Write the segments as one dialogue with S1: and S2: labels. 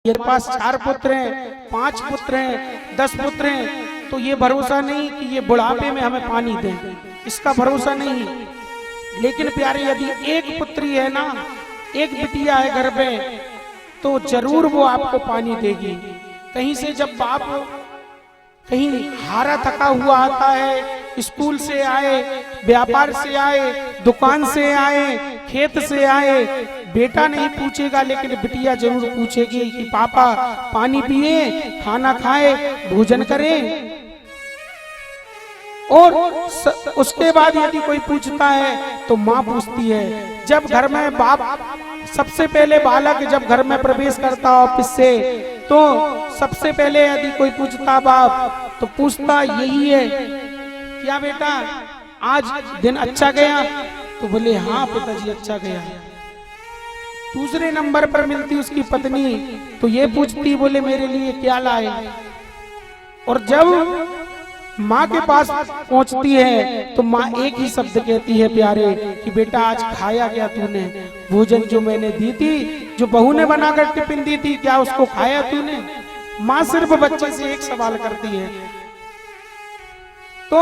S1: मेरे पास 4 पुत्र हैं, 5 पुत्र हैं, 10 पुत्र हैं, तो ये भरोसा नहीं कि ये बुढ़ापे में हमें पानी दें, इसका भरोसा नहीं। लेकिन प्यारे यदि एक पुत्री है ना, एक बिटिया है घर में, तो जरूर वो आपको पानी देगी। कहीं से जब बाप कहीं हारा थका हुआ आता है, स्कूल से आए, व्यापार से आए, दुकान से आए, खेत से आए, बेटा नहीं पूछेगा लेकिन बिटिया जरूर पूछेगी कि पापा पानी पिए, खाना खाए, भोजन करें। और उसके बाद यदि कोई पूछता है तो माँ पूछती है। जब घर में बाप सबसे पहले बालक जब घर में प्रवेश करता ऑफिस से, तो सबसे पहले यदि कोई पूछता बाप तो पूछता यही है, क्या बेटा आज दिन अच्छा गया? तो बोले हाँ पिताजी अच्छा गया। दूसरे नंबर पर मिलती उसकी पत्नी तो ये पूछती, बोले मेरे लिए क्या लाए? और जब माँ के पास पहुंचती है तो माँ एक ही शब्द कहती है प्यारे कि बेटा आज खाया क्या तूने? भोजन जो मैंने दी थी, जो बहू ने बनाकर टिफिन दी थी, क्या उसको खाया तूने? माँ सिर्फ बच्चे से एक सवाल करती है। तो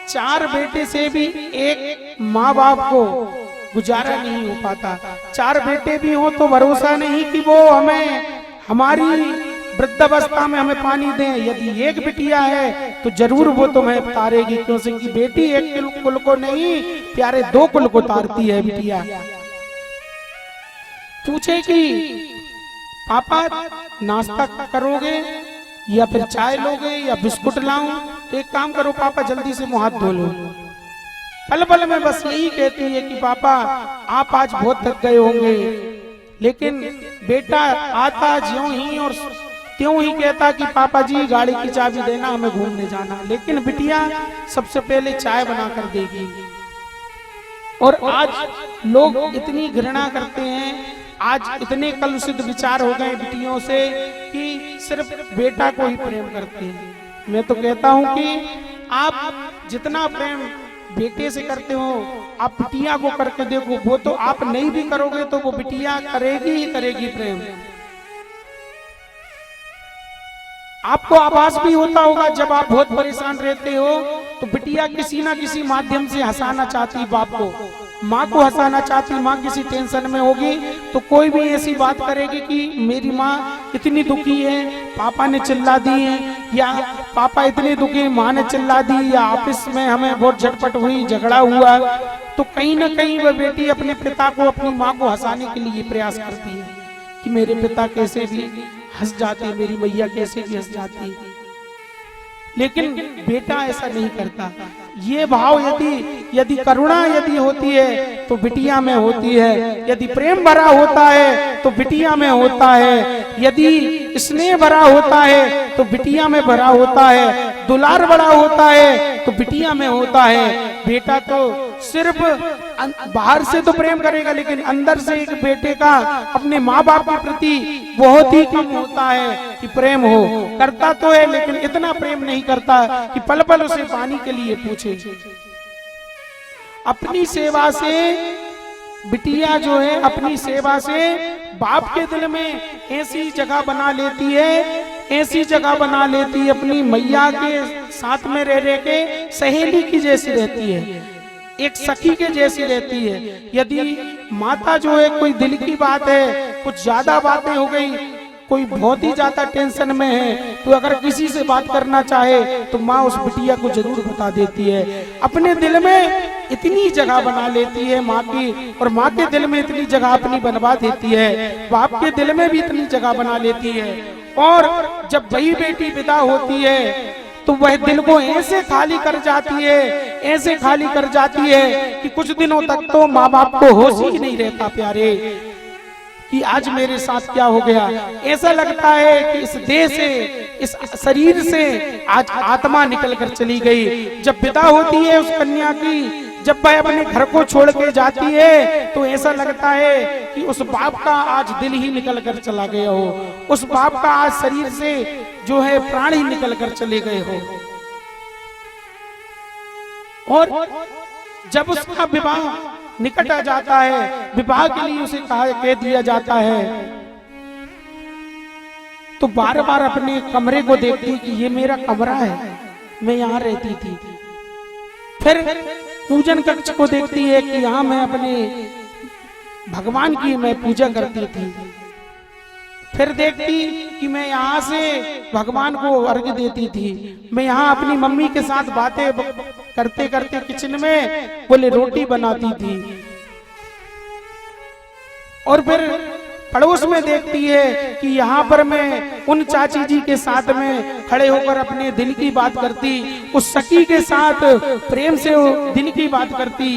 S1: 4 बेटे से भी एक माँ बाप को गुजारा नहीं हो पाता। 4 बेटे भी हो तो भरोसा नहीं कि वो हमें हमारी वृद्धावस्था में हमें पानी दें। यदि एक बिटिया है तो जरूर वो तुम्हें तारेगी, क्योंकि बेटी एक कुल को नहीं प्यारे 2 कुल को तारती है बिटिया। पूछेगी पापा नाश्ता करोगे या फिर चाय लोगे या बिस्कुट लाऊं? तो एक काम करो पापा जल्दी से मुंह हाथ धो लो। पल पल में बस यही कहती है कि पापा आप आज बहुत थक गए होंगे। लेकिन बेटा आता ज्यों ही और त्यों ही कहता कि पापा जी गाड़ी की चाबी देना, हमें घूमने जाना। लेकिन बिटिया सबसे पहले चाय बनाकर देगी। और आज लोग इतनी घृणा करते हैं, आज इतने कलुषित विचार हो गए बिटियों से कि सिर्फ बेटा को ही प्रेम करते हैं। मैं तो कहता हूं कि आप जितना प्रेम बेटे से करते हो आप बिटिया को करके देखो, वो तो आप नहीं भी करोगे तो वो बिटिया करेगी ही करेगी प्रेम। आपको आभास भी होता होगा जब आप बहुत परेशान रहते हो तो बिटिया किसी ना किसी माध्यम से हंसाना चाहती बाप को, माँ को हंसाना चाहती। माँ किसी टेंशन में होगी तो कोई भी ऐसी बात करेगी कि मेरी माँ इतनी दुखी है, पापा ने चिल्ला दी है, या पापा इतने दुखी माँ ने चिल्ला दी, या ऑफिस में हमें बहुत झटपट हुई, झगड़ा हुआ। तो कहीं ना कहीं वह बेटी अपने पिता को, अपनी माँ को हंसाने के लिए प्रयास करती है कि मेरे पिता कैसे भी हंस जाते, मेरी मैया कैसे भी हंस जाती। लेकिन बेटा ऐसा नहीं करता। ये भाव यदि करुणा यदि होती है तो बिटिया में होती है, यदि प्रेम भरा होता है तो बिटिया में होता है, यदि स्नेह भरा होता है तो बिटिया में भरा होता है, दुलार बड़ा होता है तो बिटिया में होता है। बेटा तो सिर्फ बाहर से तो प्रेम करेगा लेकिन अंदर से एक बेटे का अपने माँ बाप के प्रति बहुत ही कम होता है कि प्रेम हो। करता तो है लेकिन इतना प्रेम नहीं करता कि पल पल उसे पानी के लिए पूछे। अपनी सेवा से बिटिया जो है, अपनी सेवा से बाप के दिल में ऐसी जगह बना लेती है, ऐसी जगह बना लेती है, अपनी मैया के साथ में रह के सहेली की जैसी रहती है, एक सखी के जैसी रहती है। यदि माता जो है कोई दिल की बात है, कुछ ज्यादा बातें हो गई, कोई बहुत ही ज्यादा टेंशन में है, तो अगर किसी से बात करना चाहे तो माँ उस बिटिया को जरूर बता देती है। अपने दिल में इतनी जगह बना लेती है माँ की, और माँ के दिल में इतनी जगह अपनी बनवा देती है, बाप के दिल में भी इतनी जगह बना लेती है। और जब वही बेटी विदा होती है तो वह दिल को ऐसे खाली कर जाती है, ऐसे खाली कर जाती है कि कुछ दिनों तक तो माँ बाप को होश ही नहीं रहता प्यारे कि आज मेरे साथ क्या हो गया। ऐसा लगता है कि इस देह से, इस शरीर से आज आत्मा निकल कर चली गई। जब विदा होती है उस कन्या की, जब वह अपने घर को छोड़ के जाती है तो ऐसा लगता है कि उस बाप का आज दिल ही निकल कर चला गया हो, उस बाप का आज शरीर से जो है प्राण ही निकल कर चले गए हो। और जब उसका विवाह निकट आ जाता है, विवाह के लिए उसे कह दिया जाता है तो बार बार अपने कमरे को देखती कि ये मेरा कमरा है, मैं यहाँ रहती थी। फिर पूजन कक्ष को देखती है कि यहाँ मैं अपने भगवान की मैं पूजा करती थी। फिर देखती कि मैं यहाँ से भगवान को अर्घ्य देती थी। मैं यहाँ अपनी मम्मी के साथ बातें करते करते किचन में बोले रोटी बनाती थी। और फिर पड़ोस में देखती है कि यहाँ पर मैं उन चाची जी के साथ में खड़े होकर अपने दिल की बात करती, उस सखी के साथ प्रेम से दिल की बात करती।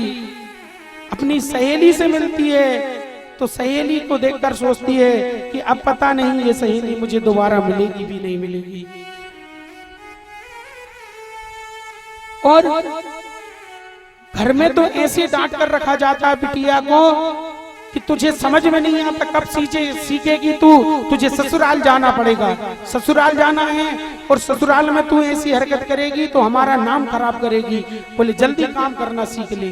S1: अपनी सहेली से मिलती है तो सहेली को देखकर सोचती है कि अब पता नहीं ये सहेली मुझे दोबारा मिलेगी भी नहीं मिलेगी। और घर में तो ऐसे डांट कर रखा जाता है बिटिया को कि तुझे समझ में नहीं आता, कब सीखेगी तू, तुझे ससुराल जाना पड़ेगा। ससुराल जाना है और ससुराल में तू ऐसी हरकत करेगी तो हमारा नाम खराब करेगी। बोले जल्दी काम करना सीख ले।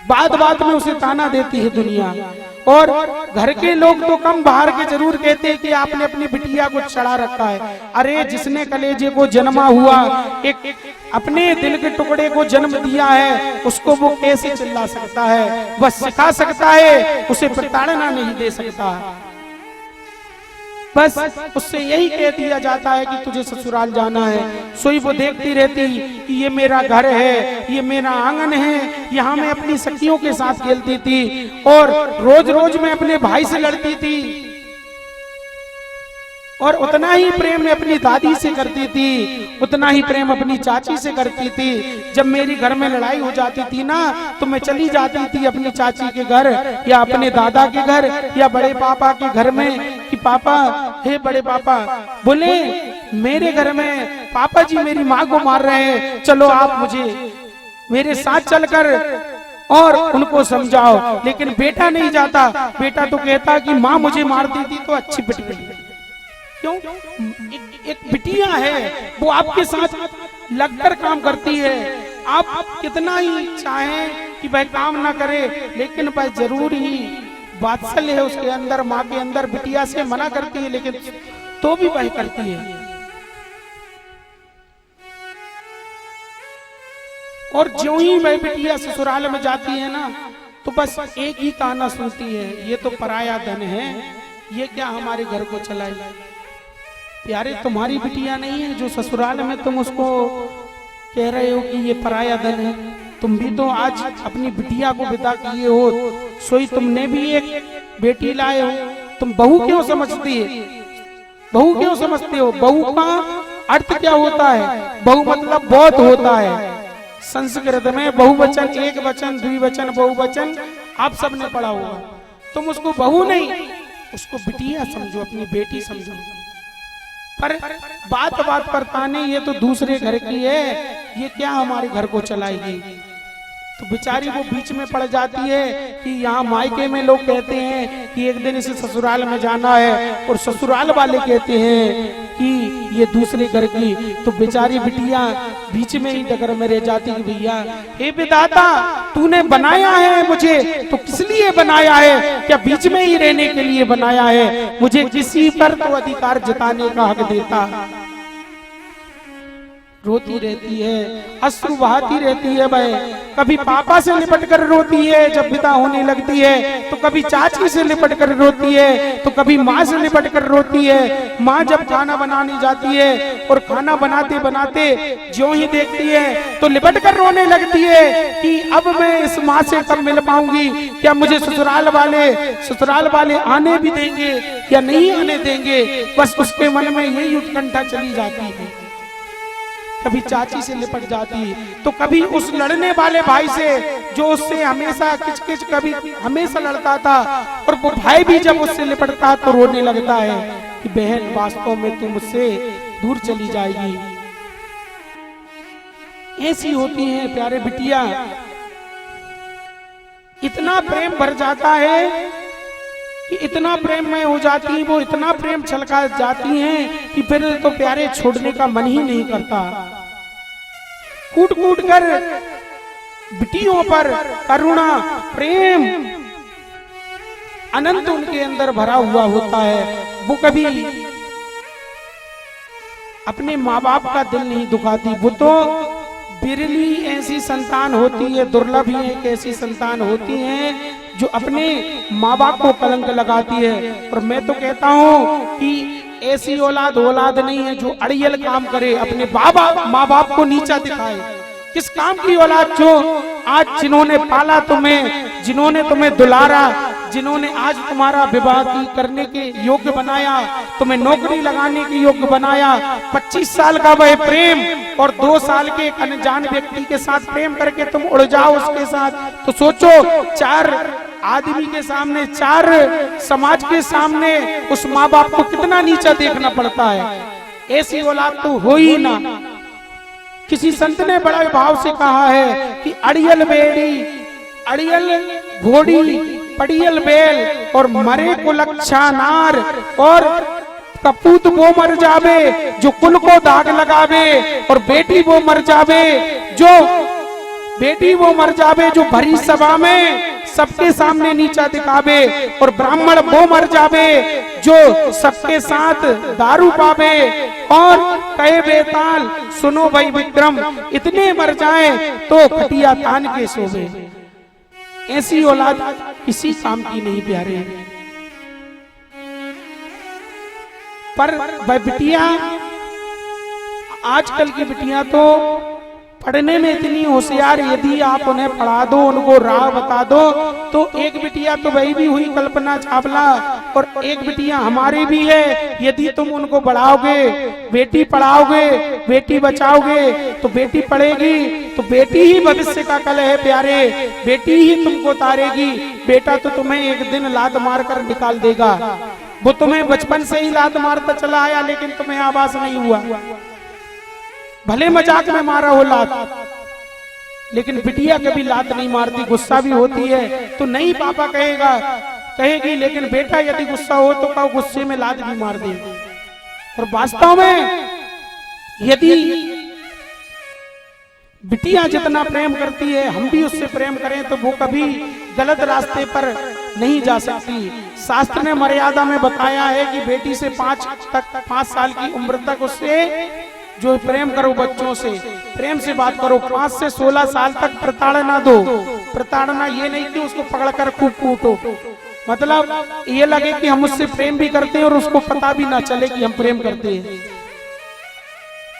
S1: बात बात में उसे ताना देती है दुनिया। और घर के लोग तो कम, बाहर के जरूर कहते हैं कि आपने अपनी बिटिया को चढ़ा रखा है। अरे जिसने कलेजे को जन्मा हुआ, एक अपने दिल के टुकड़े को जन्म दिया है, उसको वो कैसे चिल्ला सकता है? बस सिखा सकता है, उसे प्रताड़ना नहीं दे सकता। बस उससे यही कह दिया जाता है कि तुझे ससुराल जाना है। सोई वो देखती रहती कि ये मेरा घर है, ये मेरा आंगन है, यहाँ मैं अपनी सखियों के साथ खेलती थी और रोज रोज मैं अपने भाई से लड़ती थी और उतना ही प्रेम मैं अपनी दादी से करती थी, उतना ही प्रेम अपनी चाची से करती थी। जब मेरी घर में लड़ाई हो जाती थी ना तो मैं चली जाती थी अपनी चाची के घर या अपने दादा के घर या बड़े पापा के घर में कि पापा, हे बड़े पापा, बोले मेरे घर में पापा जी मेरी माँ को मार रहे हैं, चलो आप मुझे मेरे साथ चलकर और उनको समझाओ। लेकिन बेटा नहीं जाता। बेटा तो कहता कि माँ मुझे मारती थी तो अच्छी पिटी। क्यों? एक बिटिया है, वो आपके साथ लगकर काम करती है। आप कितना ही चाहें कि वह काम ना करे, लेकिन वह जरूर ही वात्सल्य है उसके अंदर, माँ के अंदर। बिटिया से मना करती है लेकिन तो भी वह करती है। और ज्यों ही वह बिटिया ससुराल में जाती है ना तो बस एक ही ताना सुनती है, ये तो पराया धन है, ये क्या हमारे घर को चलाए। प्यारे, तुम्हारी बिटिया नहीं है जो ससुराल में तुम उसको कह रहे हो कि ये पराया धन है। तुम भी तो आज अपनी बिटिया को विदा किए हो, सोई तुमने भी एक बेटी लाए हो। तुम बहू क्यों समझती है? बहू क्यों समझते हो? बहू का अर्थ क्या होता है? बहू मतलब बहुत होता है। संस्कृत में बहुवचन, एक वचन, द्विवचन, बहुवचन आप सबने पढ़ा होगा। तुम उसको बहू नहीं, उसको बिटिया समझो, अपनी बेटी समझो। पर बात बात पर ताने, ये तो दूसरे घर की है, ये क्या हमारे घर को चलाएगी। तो बेचारी वो बीच में पड़ जाती है कि यहाँ मायके में लोग कहते हैं कि एक दिन इसे ससुराल में जाना है और ससुराल वाले कहते हैं कि ये दूसरे घर की। तो बेचारी बिटिया बीच में ही डगर में रह जाती है। भैया, हे विधाता, तूने बनाया है मुझे तो किस लिए बनाया है? क्या बीच में ही रहने के लिए बनाया है? मुझे किसी पर तो अधिकार जताने का हक देता। रोती रहती है, अश्रु बहाती रहती है। वह कभी पापा से लिपट कर रोती है जब विदा होने लगती है, तो कभी चाची से लिपट कर रोती है, तो कभी माँ से लिपट कर रोती है। माँ जब खाना बनाने जाती है और खाना बनाते बनाते ज्यों ही देखती है तो लिपट कर रोने लगती है कि अब मैं इस माँ से कब मिल पाऊंगी? क्या मुझे ससुराल वाले आने भी देंगे या नहीं आने देंगे? बस उसके मन में यही उत्कंठा चली जाती है। कभी चाची से लिपट जाती, तो कभी उस लड़ने वाले भाई से जो उससे हमेशा किच-किच कभी हमेशा लड़ता था, और वो भाई भी जब उससे लिपटता तो रोने लगता है कि बहन, वास्तव में तुम मुझसे दूर चली जाएगी। ऐसी होती है प्यारे बिटिया। इतना प्रेम भर जाता है कि इतना प्रेम में हो जाती है, वो इतना प्रेम छलका जाती हैं कि फिर तो प्यारे छोड़ने का मन ही नहीं करता। कूट कूट कर बिटियों पर करुणा, प्रेम अनंत उनके अंदर भरा हुआ होता है, वो कभी अपने माँ बाप का दिल नहीं दुखाती। वो तो बिरली ऐसी संतान होती है, दुर्लभ ही एक ऐसी संतान होती है जो अपने माँ बाप को कलंक लगाती है। और मैं तो कहता हूँ कि ऐसी औलाद नहीं है जो अड़ियल काम करे, अपने माँ बाप को नीचा दिखाए। किस काम की औलाद जो आज जिन्होंने पाला तुम्हें, जिन्होंने तुम्हें दुलारा, जिन्होंने आज तुम्हारा विवाह करने के योग्य बनाया, तुम्हें नौकरी लगाने के योग्य बनाया, 25 साल का वह प्रेम और 2 साल के एक अनजान व्यक्ति के साथ प्रेम करके तुम उड़ जाओ उसके साथ, तो सोचो 4 आदमी के सामने, 4 समाज के सामने उस माँ बाप को कितना नीचा देखना पड़ता है। ऐसी औलाद तो हो ही ना। किसी संत ने बड़ा भाव से कहा है कि अड़ियल बेड़ी, अड़ियल घोड़ी, पड़ियल बैल और मरे को लक्षा नार, और कपूत वो मर जावे जो कुल को दाग लगावे, और बेटी वो मर जावे जो भरी सभा में सबके सामने नीचा दिखावे, और ब्राह्मण वो मर जावे जो सबके साथ दारू पावे और कहे बेताल सुनो भाई विक्रम, इतने मर जाए तो खटिया तान के सोवे। ऐसी औलाद किसी काम की नहीं प्यारे। पर वह बिटिया, आजकल की बिटियां तो पढ़ने में इतनी होशियार, यदि आप उन्हें पढ़ा दो, उनको राह बता दो, तो एक बिटिया तो वही भी हुई कल्पना चावला, और एक बिटिया हमारी भी है। यदि तुम उनको बढ़ाओगे, बेटी पढ़ाओगे, बेटी बचाओगे, तो बेटी पढ़ेगी तो बेटी ही भविष्य का कल है प्यारे, बेटी ही तुमको तारेगी। बेटा तो तुम्हें एक दिन लात मार कर निकाल देगा। वो तुम्हें बचपन से ही लात मारता चला आया, लेकिन तुम्हें आभास नहीं हुआ। भले मजाक में मारा हो लात, लेकिन बिटिया कभी लात नहीं मारती। गुस्सा भी होती है तो नहीं पापा कहेगी, लेकिन बेटा यदि गुस्सा हो तो कहो गुस्से में लात भी मार दे। और वास्तव में यदि बिटिया जितना प्रेम करती है, हम भी उससे प्रेम करें, तो वो कभी गलत रास्ते पर नहीं जा सकती। शास्त्र ने मर्यादा में बताया है कि बेटी से 5 साल की उम्र तक उससे जो प्रेम करो, बच्चों से प्रेम से बात करो। 5 से 16 साल तक प्रताड़ना दो। प्रताड़ना ये नहीं कि उसको पकड़कर खूब कूटो, मतलब ये लगे कि हम उससे प्रेम भी करते हैं और उसको पता भी ना चले कि हम प्रेम करते हैं।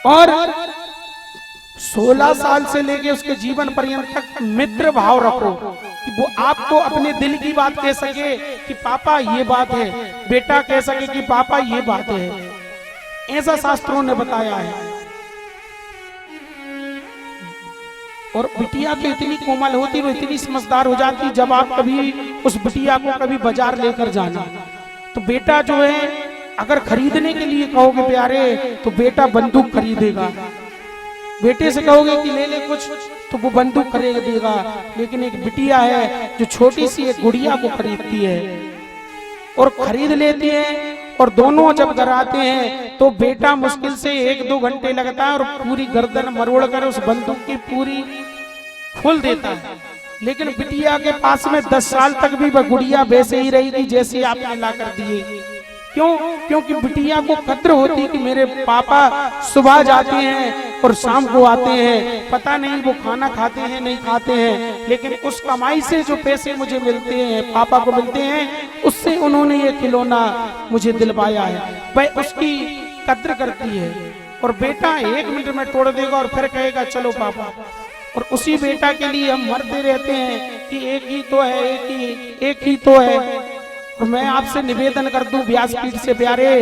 S1: और 16 साल से लेके उसके जीवन पर्यंत तक मित्र भाव रखो कि वो आपको अपने दिल की बात कह सके कि पापा ये बात है, बेटा कह सके कि पापा ये बात है। ऐसा शास्त्रों ने बताया है। और बिटिया तो इतनी कोमल होती, वो इतनी समझदार हो जाती, जब आप कभी उस बिटिया को कभी बाजार लेकर जाना, तो बेटा जो है अगर खरीदने के लिए कहोगे प्यारे, तो बेटा बंदूक खरीदेगा। बेटे से कहोगे कि ले ले कुछ, तो वो बंदूक खरीदेगा। लेकिन एक बिटिया है जो छोटी सी एक गुड़िया को खरीदती है और खरीद लेती है, और दोनों जब घर आते हैं तो बेटा मुश्किल से 1-2 घंटे लगता है और पूरी गर्दन मरोड़ कर उस बंदूक की पूरी खोल देता है। लेकिन बिटिया के पास में 10 साल तक भी वह गुड़िया वैसे ही रहेगी जैसे आपने ला कर दिए। क्यों? क्योंकि बिटिया को कद्र होती कि मेरे पापा सुबह जाते हैं और शाम को आते हैं, पता नहीं वो खाना खाते हैं नहीं खाते हैं, लेकिन उस कमाई से जो पैसे मुझे मिलते हैं, पापा को मिलते हैं, उससे उन्होंने ये खिलौना मुझे दिलवाया है। वह उसकी कद्र करती है। और बेटा 1 मिनट में तोड़ देगा और फिर कहेगा चलो पापा। और उसी बेटा के लिए हम मरते रहते हैं कि एक ही तो है, एक ही तो है। और मैं आपसे निवेदन कर दूं व्यासपीठ से प्यारे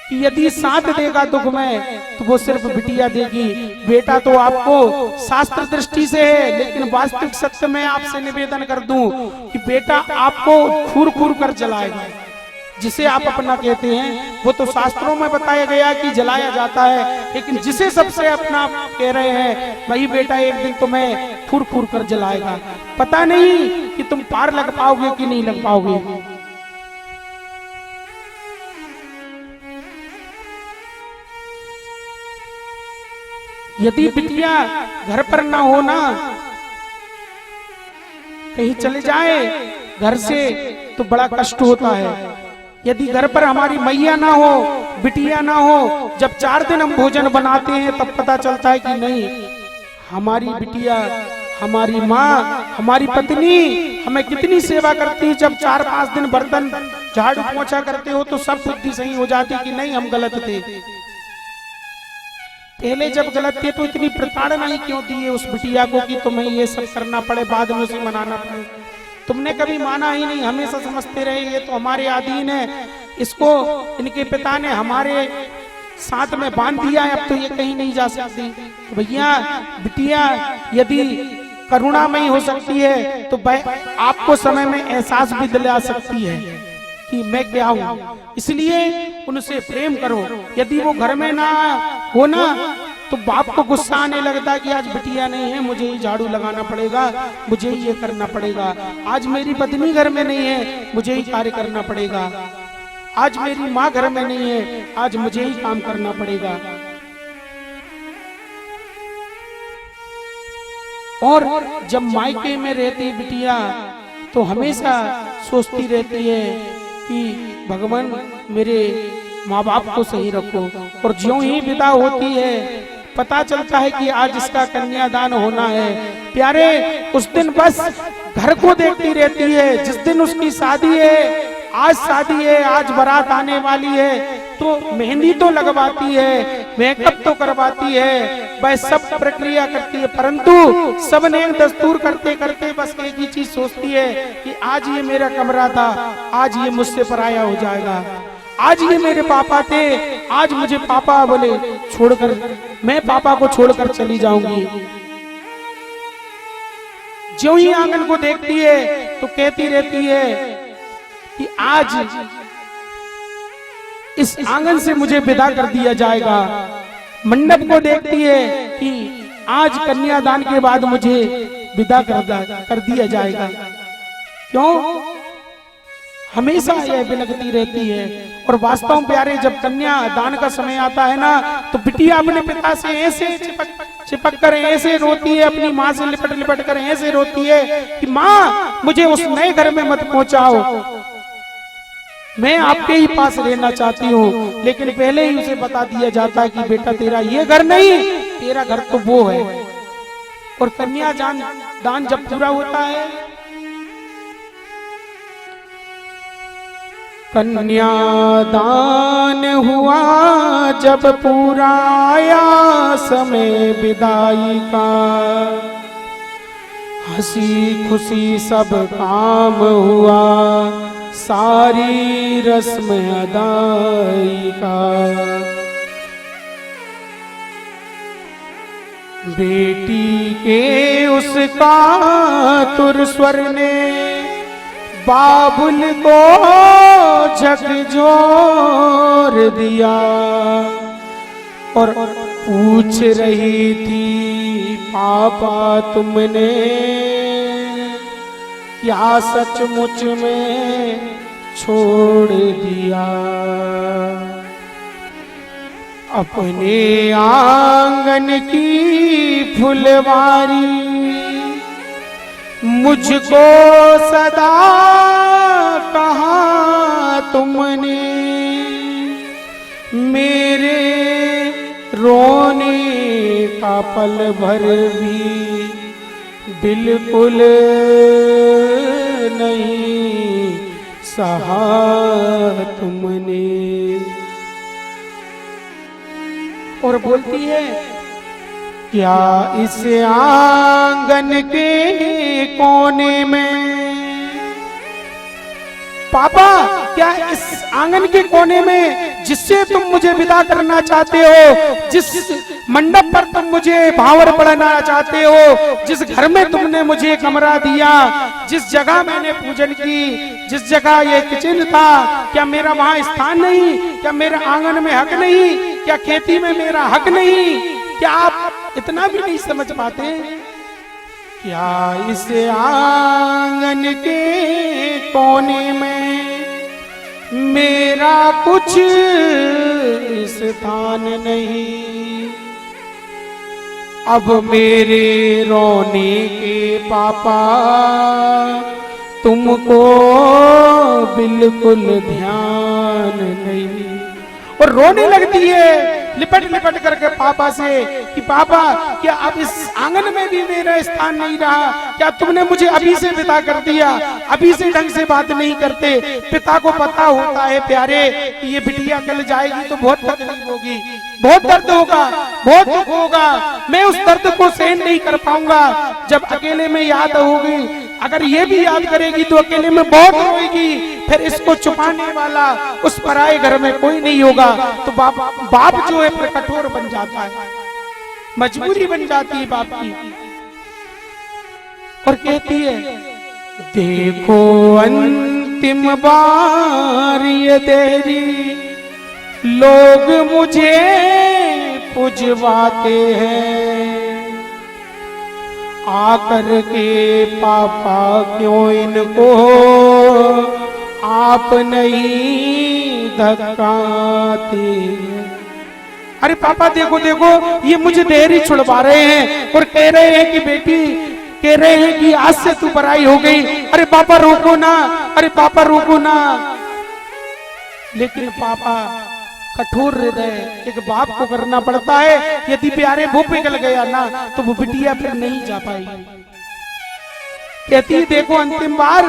S1: कि यदि साथ देगा दुख में तो वो सिर्फ बिटिया देगी। बेटा तो आपको शास्त्र दृष्टि से है, लेकिन वास्तविक सत्य में आपसे निवेदन कर दूं कि बेटा आपको खूर खूर कर जलाएगा। जिसे आप अपना कहते हैं वो तो शास्त्रों में बताया गया कि जलाया जाता है, लेकिन जिसे सबसे अपना कह रहे हैं वही बेटा एक दिन तुम्हें फूर फूर कर जलाएगा। पता नहीं कि तुम पार लग पाओगे कि नहीं लग पाओगे। यदि बिटिया घर पर ना हो ना, कहीं चले जाए घर से तो बड़ा कष्ट होता है। यदि घर पर हमारी मैया ना हो, बिटिया ना हो, जब 4 दिन हम भोजन बनाते हैं तब पता चलता है कि नहीं, हमारी बिटिया, हमारी माँ, हमारी पत्नी हमें कितनी सेवा करती है। जब 4-5 दिन बर्तन झाड़ू पोंछा करते हो तो सब बुद्धि सही हो जाती कि नहीं, हम गलत थे। पहले जब गलत थे तो इतनी प्रताड़ना ही क्यों दी है उस बिटिया को कि तुम्हें ये सब करना पड़े, बाद में उसे मनाना पड़े। तुमने कभी माना ही नहीं, हमेशा समझते रहे ये तो हमारे अधीन है, इसको इनके पिता ने हमारे साथ में बांध दिया है, अब तो ये कहीं नहीं जा सकती। तो भैया बिटिया यदि करुणामयी हो सकती है तो आपको समय में एहसास भी दिला सकती है कि मैं क्या हूँ, इसलिए उनसे प्रेम करो। यदि वो घर में ना हो ना तो बाप को गुस्सा आने लगता है कि आज बिटिया नहीं है, मुझे ही झाड़ू लगाना पड़ेगा, मुझे ही ये करना पड़ेगा। आज मेरी पत्नी घर में नहीं है, मुझे ही कार्य करना पड़ेगा। आज मेरी माँ घर में नहीं है, आज मुझे ही काम करना पड़ेगा। और जब मायके में रहती बिटिया तो हमेशा सोचती रहती है कि भगवान मेरे माँ बाप को सही रखो। और ज्यों ही विदा होती है पता चलता है कि आज इसका कन्यादान होना है, प्यारे उस दिन बस घर को देखती रहती है। जिस दिन उसकी शादी है, आज शादी है, आज बारात आने वाली है, तो मेहंदी तो लगवाती है, मेकअप तो करवाती है, वह सब प्रक्रिया करती है, परंतु सब नेक दस्तूर करते करते बस एक ही चीज सोचती है कि आज ये मेरा कमरा था, आज ये मुझसे पराया हो जाएगा। आज ये मेरे पापा थे, आज मुझे पापा बोले छोड़कर, मैं पापा को छोड़कर चली जाऊंगी। ज्यों ही आंगन को देखती है तो कहती रहती है कि आज इस आंगन से मुझे विदा कर दिया जाएगा। मंडप को देखती है कि आज कन्यादान के बाद मुझे विदा कर दिया जाएगा। क्यों? हमेशा यह बिलखती रहती है। और वास्तव में प्यारे जब कन्यादान का समय आता है ना तो बिटिया अपने पिता से ऐसे चिपक कर ऐसे रोती है, अपनी माँ से लिपट लिपट कर ऐसे रोती है कि माँ मुझे उस नए घर में मत पहुंचाओ, मैं आपके ही पास रहना चाहती हूँ। लेकिन पहले ही उसे बता दिया जाता है कि बेटा तेरा ये घर नहीं, तेरा घर तो वो है। और कन्यादान जब पूरा होता है, कन्यादान हुआ जब पूरा आया समय विदाई का, हंसी खुशी सब काम हुआ सारी रस्म अदाई का। बेटी के उसका तुर स्वर ने बाबुल को झकझोर दिया और पूछ रही थी पापा तुमने क्या सचमुच में छोड़ दिया। अपने आंगन की फुलवारी मुझको सदा कहा तुमने, मेरे रोने का पल भर भी बिल्कुल नहीं सहा तुमने। और बोलती है क्या इस आंगन के कोने में, पापा क्या इस आंगन के कोने में जिससे तुम मुझे विदा करना चाहते हो, जिस मंडप पर तुम मुझे भावर पढ़ना चाहते हो, जिस घर में तुमने मुझे कमरा दिया, जिस जगह मैंने पूजन की, जिस जगह ये किचन था, क्या मेरा वहां स्थान नहीं? क्या मेरा आंगन में हक नहीं? क्या खेती में मेरा हक नहीं? क्या आप इतना भी नहीं समझ पाते? क्या इस आंगन के कोने में मेरा कुछ स्थान नहीं? अब मेरे रोने के पापा तुमको बिल्कुल ध्यान नहीं। और रोने लगती है लिपट लिपट करके पापा से कि पापा क्या अब इस आंगन में भी मेरा स्थान नहीं रहा? क्या तुमने मुझे अभी से विदा कर दिया? अभी से ढंग से बात नहीं करते? पिता को पता होता है प्यारे कि ये बिटिया कल जाएगी तो बहुत तकलीफ होगी, बहुत दर्द होगा, बहुत दुख होगा। मैं उस दर्द को सहन नहीं कर पाऊंगा। जब अकेले में याद होगी, अगर ये भी याद करेगी तो अकेले में बहुत रोएगी। फिर इसको छुपाने वाला उस पराये घर में कोई नहीं होगा। तो बाप जो है फिर कठोर बन जाता है, मजबूरी बन जाती है बाप की। और कहती है देखो अंतिम बार ये तेरी लोग मुझे पुजवाते हैं, आकर के पापा क्यों इनको आप नहीं धक्काते। अरे पापा देखो देखो ये मुझे देर ही छुड़वा रहे हैं और कह रहे हैं कि बेटी, कह रहे हैं कि आज से तू पराई हो गई। अरे पापा रोको ना, अरे पापा रोको ना। लेकिन पापा कठोर हृदय एक बाप को करना पड़ता है। यदि प्यारे वो पिघल गया ना तो वो बिटिया फिर नहीं जा पाएगी। कहती है देखो अंतिम बार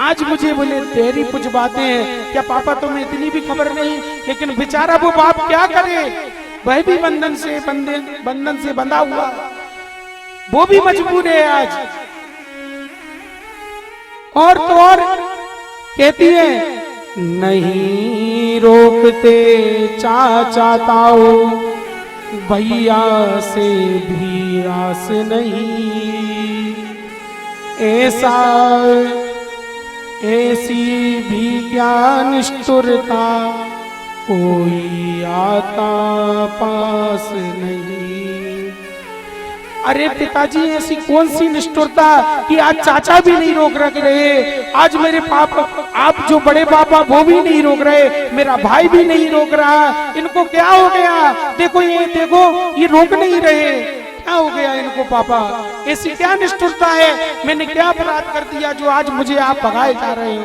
S1: आज मुझे बोले तेरी कुछ बातें हैं। क्या पापा तुम्हें इतनी भी खबर नहीं? लेकिन बेचारा वो बाप क्या करे, वह भी बंधन से बंधा हुआ, वो भी मजबूर है आज। और तो और कहती है नहीं रोकते चाचा ताऊ, भैया से भी आस नहीं, ऐसी भी क्या निष्ठुरता, कोई आता पास नहीं। अरे पिताजी ऐसी कौन सी निष्ठुरता कि आज चाचा भी नहीं रोक रहे, आज मेरे पापा, आप जो बड़े पापा वो भी नहीं रोक रहे, मेरा भाई भी नहीं रोक रहा। इनको क्या हो गया? देखो ये रोक नहीं रहे, क्या हो गया इनको पापा? ऐसी क्या निष्ठुरता है? मैंने क्या अपराध कर दिया जो आज मुझे आप भगाए जा रहे हो?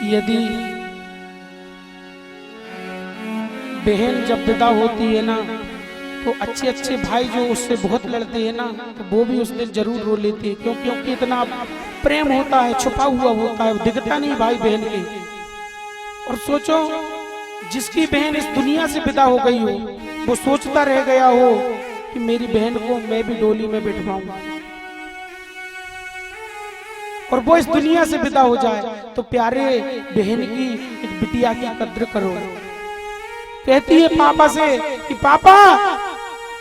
S1: यदि बहन जब विदा होती है ना तो अच्छे अच्छे भाई जो उससे बहुत लड़ते हैं ना तो वो भी उस दिन जरूर रो लेते हैं, क्योंकि इतना प्रेम होता है, छुपा हुआ होता है, दिखता नहीं भाई बहन के। और सोचो जिसकी बहन इस दुनिया से विदा हो गई हो वो सोचता रह गया हो कि मेरी बहन को मैं भी डोली में बिठवाऊंगा, और वो इस दुनिया से विदा हो जाए तो प्यारे बहन की एक बिटिया की कद्र करो। कहती है पापा से कि पापा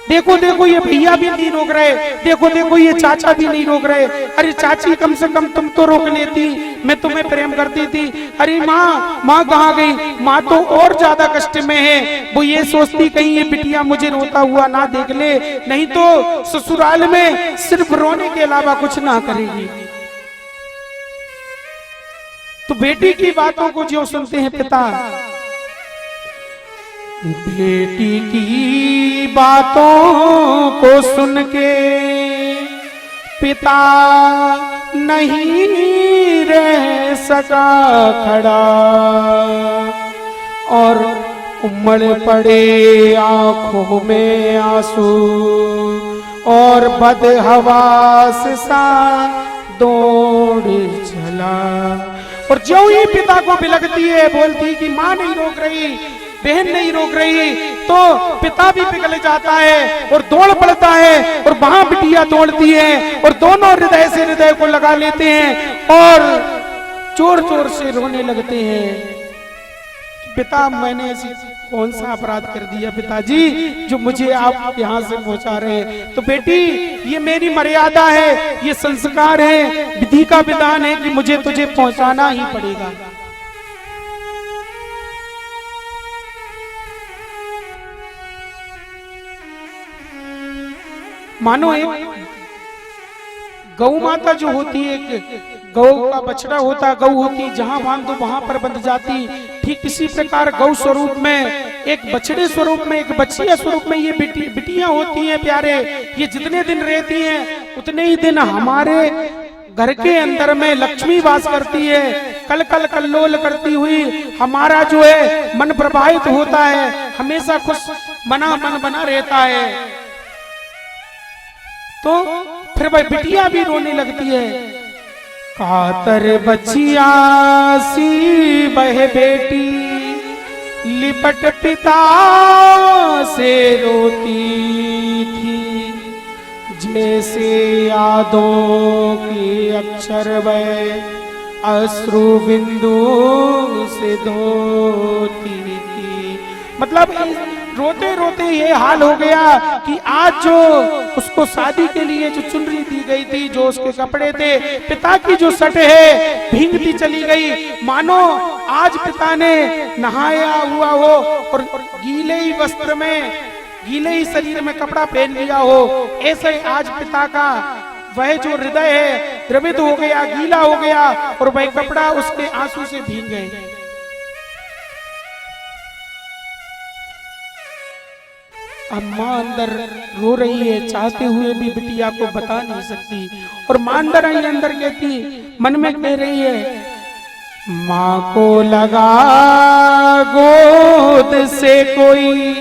S1: देखो देखो ये भैया भी नहीं रोक रहे, देखो देखो ये चाचा भी नहीं रोक रहे। अरे चाची कम से कम तुम तो रोक लेती, मैं तुम्हें प्रेम करती थी। अरे माँ कहाँ गई? माँ तो और ज्यादा कष्ट में है, वो ये सोचती कहीं ये बिटिया मुझे रोता हुआ ना देख ले, नहीं तो ससुराल में सिर्फ रोने के अलावा कुछ ना करेगी। तो बेटी की बातों को जो सुनते हैं पिता, बेटी की बातों को सुन के पिता नहीं रह सका खड़ा, और उमड़ पड़े आंखों में आंसू, और बदहवास सा दौड़ चला। और जो ही पिता को बिलखती है, बोलती कि माँ नहीं रोक रही, बहन नहीं रोक रही, तो पिता भी पिघल जाता है और दौड़ पड़ता है, और वहां बिटिया दौड़ती है और दोनों हृदय से हृदय को लगा लेते हैं और जोर जोर से रोने लगते हैं। पिता मैंने ऐसी कौन सा अपराध कर दिया पिताजी जो मुझे आप यहाँ से पहुंचा रहे हैं? तो बेटी ये मेरी मर्यादा है, ये संस्कार है, विधि का विधान है कि मुझे तुझे पहुंचाना ही पड़ेगा। मानो एक गौ माता जो होती है, एक गौ का बछड़ा होता, गौ होती, जहां बांध दो वहां पर बंध जाती। ठीक इसी प्रकार गौ स्वरूप में, एक बछड़े स्वरूप में, एक बछिया स्वरूप में ये बिटियां होती हैं प्यारे। ये जितने दिन रहती हैं उतने ही दिन हमारे घर के अंदर में लक्ष्मी वास करती है। कल कल कल्लोल करती हुई हमारा जो है मन प्रभावित होता है, हमेशा खुश मन बना रहता है। तो फिर भाई बिटिया भी रोने लगती है। कातर बचिया सी वह बेटी, लिपट पिता से रोती थी, जैसे यादों की अक्षर वह अश्रु बिंदु से धोती थी। मतलब रोते रोते ये हाल हो गया कि आज जो उसको शादी के लिए जो चुनरी दी गई थी, जो उसके कपड़े थे, पिता की जो सट है भींगती चली गई, मानो आज पिता ने नहाया हुआ हो और गीले ही वस्त्र में, गीले ही शरीर में कपड़ा पहन लिया हो। ऐसे आज पिता का वह जो हृदय है द्रवित हो गया, गीला हो गया और वह कपड़ा उसके आंसू से भीग गए। अब माँ अंदर रो रही है, चाहते हुए भी बिटिया को बता नहीं सकती। और माँ अंदर आई, अंदर कहती, मन में कह रही है, माँ को लगा गोद से कोई,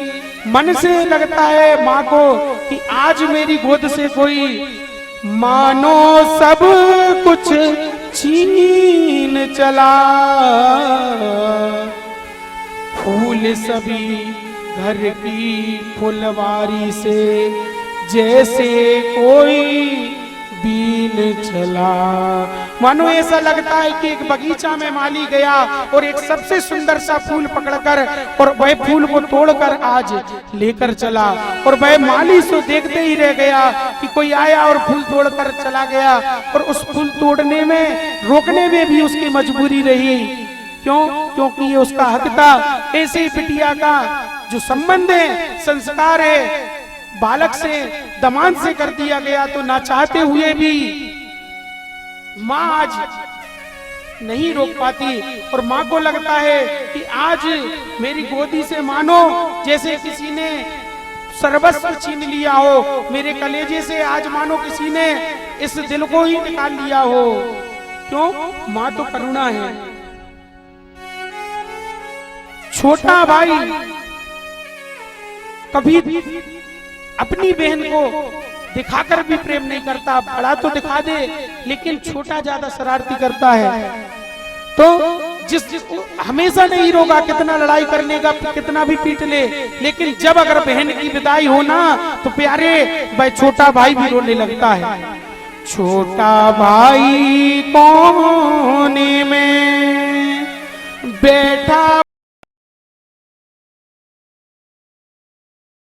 S1: मन से लगता है माँ को कि आज मेरी गोद से कोई मानो सब कुछ छीन चला, फूल सभी घर की फुलवारी से जैसे कोई बीन चला। मानो ऐसा लगता है कि एक बगीचा में माली गया और एक सबसे सुंदर सा फूल पकड़कर और वह फूल को तोड़कर आज लेकर चला, और वह माली सो देखते ही रह गया कि कोई आया और फूल तोड़कर चला गया। और उस फूल तोड़ने में, रोकने में भी उसकी मजबूरी रही। क्यों? क्योंकि ये उसका हक था। ऐसे ही बिटिया का जो संबंध है, संस्कार है, बालक से, दमाद से कर दिया गया, तो ना चाहते हुए भी माँ आज नहीं रोक पाती। और माँ को लगता है कि आज मेरी गोदी से मानो जैसे किसी ने सर्वस्व छीन लिया हो, मेरे कलेजे से आज मानो किसी ने इस दिल को ही निकाल लिया हो। क्यों? माँ तो करुणा है। छोटा भाई कभी अपनी बहन को दिखाकर भी प्रेम नहीं करता, बड़ा तो दिखा दे, लेकिन छोटा ज्यादा शरारती करता है। तो जिस हमेशा नहीं रोगा, कितना लड़ाई करने का, कितना भी पीट ले, लेकिन जब अगर बहन की विदाई हो ना, तो प्यारे भाई छोटा भाई भी रोने लगता है। छोटा भाई कोने में बैठा